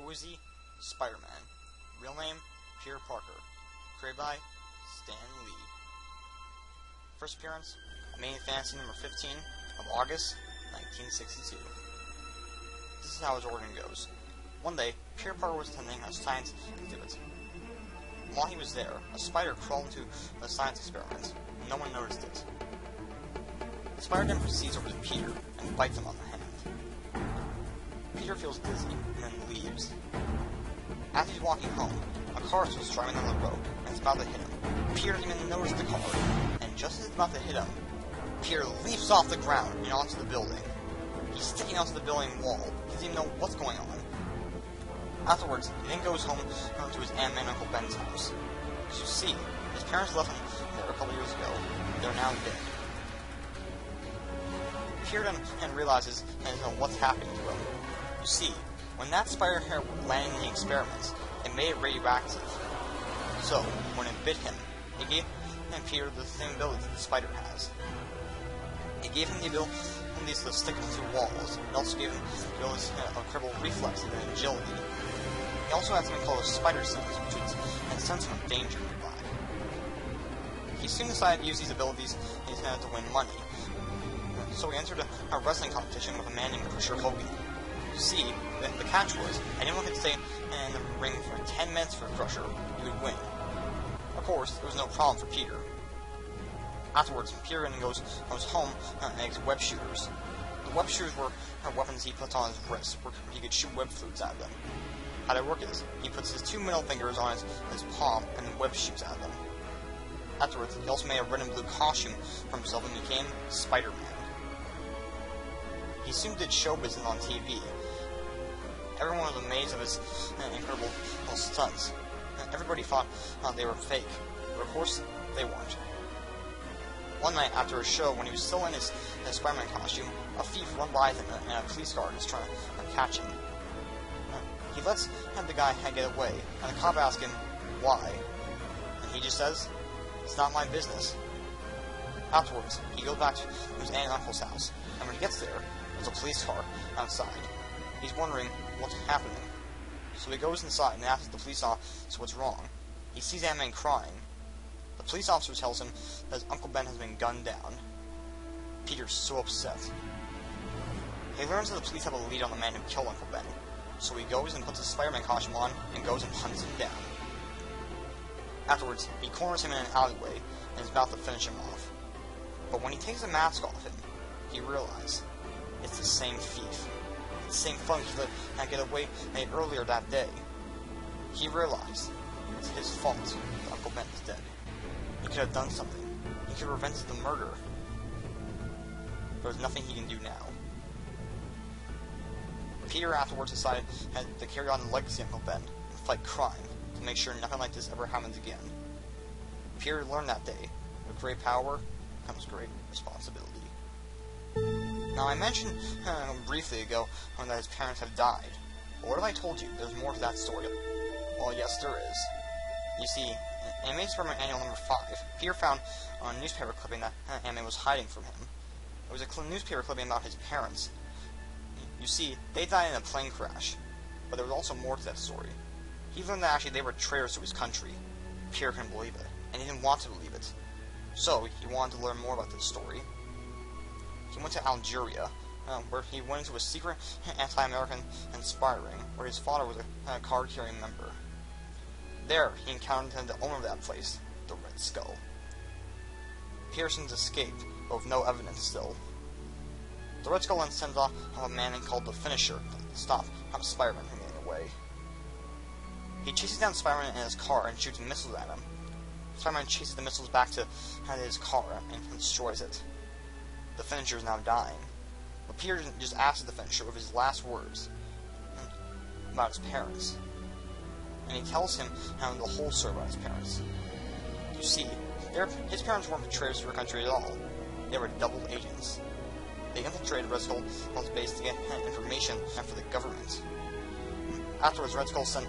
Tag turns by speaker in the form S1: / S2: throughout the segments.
S1: Who is he? Spider-Man. Real name, Peter Parker. Created by Stan Lee. First appearance, Amazing Fantasy number 15 of August 1962. This is how his origin goes. One day, Peter Parker was attending a science exhibit. While he was there, a spider crawled into a science experiment, and no one noticed it. The spider then proceeds over to Peter and bites him on the hand. Peter feels dizzy and then leaves. As he's walking home, a car starts driving down the road and it's about to hit him. Peter doesn't even notice the car, and just as it's about to hit him, Peter leaps off the ground and onto the building. He's sticking onto the building wall. He doesn't even know what's going on. Afterwards, he then goes home to his Aunt May and Uncle Ben's house. As you see, his parents left him there a couple years ago. They're now dead. Peter then realizes what's happening to him. You see, when that spider hair landed in the experiment, it made it radioactive. So, when it bit him, it gave Peter the same ability that the spider has. It gave him the ability to stick to walls. It also gave him the ability of incredible reflexes and agility. He also had something called a spider sense, which would sense him of danger nearby. He soon decided to use these abilities to win money. So he entered a wrestling competition with a man named Pusher Hogan. You see, the catch was, anyone could stay in the ring for 10 minutes for Crusher, he would win. Of course, there was no problem for Peter. Afterwards, Peter then goes home and makes web shooters. The web shooters were weapons he puts on his wrists, where he could shoot web fluids at them. How they work is, he puts his two middle fingers on his palm and then web shoots at them. Afterwards, he also made a red and blue costume for himself and became Spiderman. He soon did show business on TV. Everyone was amazed of his incredible stunts. Everybody thought they were fake, but of course, they weren't. One night after a show, when he was still in his Spider-Man costume, a thief run by him and a police guard is trying to catch him. He lets the guy get away, and the cop asks him why, and he just says, "It's not my business." Afterwards, he goes back to his aunt and uncle's house, and when he gets there, there's a police car outside. He's wondering what's happening, so he goes inside and asks the police officer what's wrong. He sees Aunt May crying. The police officer tells him that his Uncle Ben has been gunned down. Peter's so upset. He learns that the police have a lead on the man who killed Uncle Ben, so he goes and puts his Spider-Man costume on and goes and hunts him down. Afterwards, he corners him in an alleyway and is about to finish him off. But when he takes the mask off him, he realizes it's the same thief. It's the same thug he let get away earlier that day. He realized it's his fault that Uncle Ben is dead. He could have done something. He could have prevented the murder. But there's nothing he can do now. Peter afterwards decided to carry on the legacy of Uncle Ben and fight crime to make sure nothing like this ever happens again. Peter learned that day, with great power comes great responsibility. Now I mentioned briefly ago that his parents have died. But what if I told you there's more to that story? Well, yes, there is. You see, in Amazing Spider-Man Annual number 5, Peter found a newspaper clipping that Aunt May was hiding from him. It was a newspaper clipping about his parents. You see, they died in a plane crash, but there was also more to that story. He learned that actually they were traitors to his country. Peter couldn't believe it, and he didn't want to believe it. So, he wanted to learn more about this story. He went to Algeria, where he went into a secret anti-American conspiring, where his father was a card-carrying member. There, he encountered the owner of that place, the Red Skull. Pearson's escaped, but with no evidence still. The Red Skull then sends off a man called the Finisher to stop Spider-Man from getting away. He chases down Spider-Man in his car and shoots missiles at him. Spider-Man chases the missiles back to his car and destroys it. The Finisher is now dying, but Peter just asks the Finisher with his last words about his parents. And he tells him the whole story about his parents. You see, his parents weren't betrayers to their country at all. They were double agents. They infiltrated Red Skull's base to get information for the government. Afterwards, Red Skull sent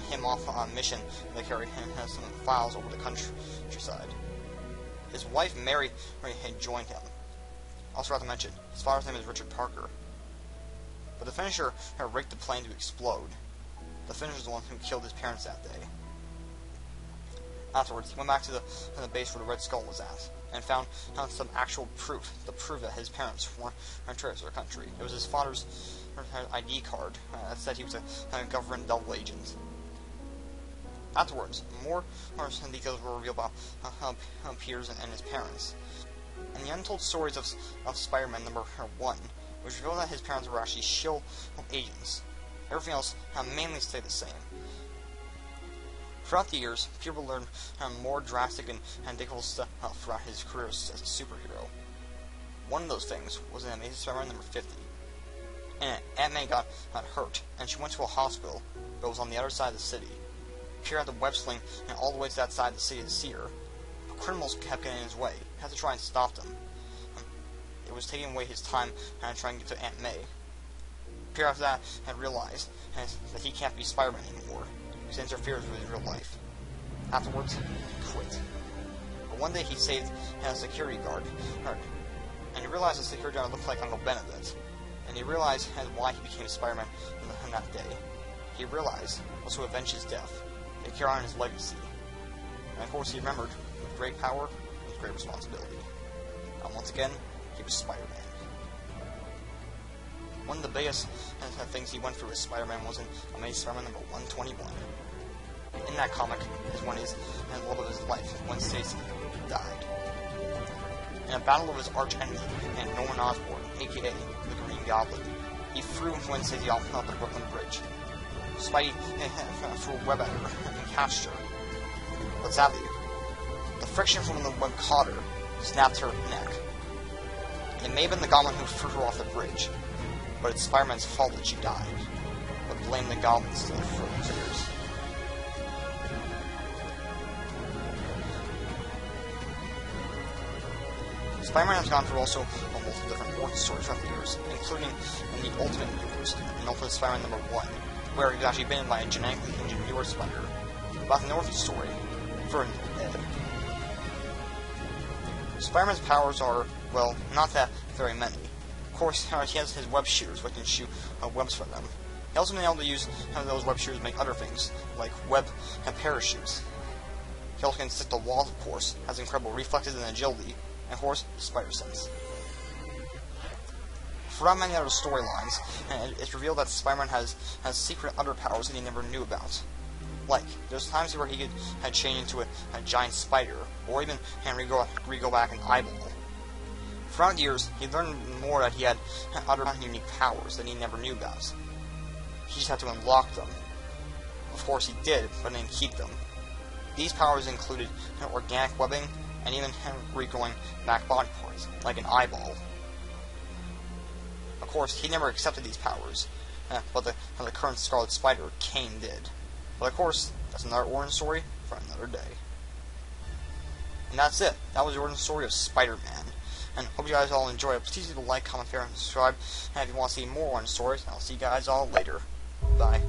S1: him off on a mission to carry some files over the countryside. His wife, Mary, had joined him. Also forgot to mention, his father's name is Richard Parker. But the Finisher had rigged the plane to explode. the Finisher is the one who killed his parents that day. Afterwards, he went back to the base where the Red Skull was at, and found some actual proof, the proof that his parents weren't traitors to their country. It was his father's ID card that said he was a government double agent. Afterwards, more details were revealed about Piers and his parents. In the untold stories of Spider-Man number 1, it was revealed that his parents were actually shield agents. Everything else mainly stayed the same. Throughout the years, people learned more drastic and difficult stuff throughout his career as a superhero. One of those things was in Amazing Spider-Man number 50. And Aunt May got hurt, and she went to a hospital, but it was on the other side of the city. Peter had the web sling and all the way to that side of the city to see her. But criminals kept getting in his way. He had to try and stop them. It was taking away his time trying to get to Aunt May. Peter after that had realized that he can't be Spider-Man anymore, because it interferes with his real life. Afterwards, he quit. But one day he saved a security guard, and he realized the security guard looked like Uncle Ben a bit. And he realized why he became Spider-Man on that day. He realized it was to avenge his death, and carry on his legacy. And of course he remembered, with great power comes great responsibility. And once again, he was Spider-Man. One of the biggest things he went through as Spider-Man was in Amazing Spider-Man number 121. In that comic is when his love of his life, Gwen Stacy, died. In a battle of his arch enemy, Norman Osborn, aka the Green Goblin, he threw Gwen Stacy off the Brooklyn Bridge. Spidey threw a web at her and catched her. But sadly, the friction from the web caught her, snapped her neck. It may have been the Goblin who threw her off the bridge, but it's Spider-Man's fault that she died. But blame the Goblins to their fears. Spider-Man has gone through also multiple different origin stories throughout the years, including in the Ultimate Universe, in Ultimate Spider-Man number 1, where he's actually bitten by a genetically engineered spider. About the origin story, for Ed. Spider-Man's powers are, well, not that very many. Of course, he has his web shooters, which can shoot webs for them. He also been able to use those web shooters to make other things, like web and parachutes. He also can stick to walls, of course, has incredible reflexes and agility, and of course, spider sense. Throughout many other storylines, it's revealed that Spider-Man has secret other powers that he never knew about. Like, there's times where he could change into a giant spider, or even re-go back an eyeball. Throughout the years, he learned more that he had other unique powers that he never knew about. He just had to unlock them. Of course he did, but didn't keep them. These powers included organic webbing, and even regrowing back body parts, like an eyeball. Of course, he never accepted these powers, but the current Scarlet Spider, Kane, did. But of course, that's another origin story for another day. And that's it. That was the origin story of Spider-Man. And hope you guys all enjoy it. Please leave a like, comment, share, and subscribe. And if you want to see more origin stories, I'll see you guys all later. Bye.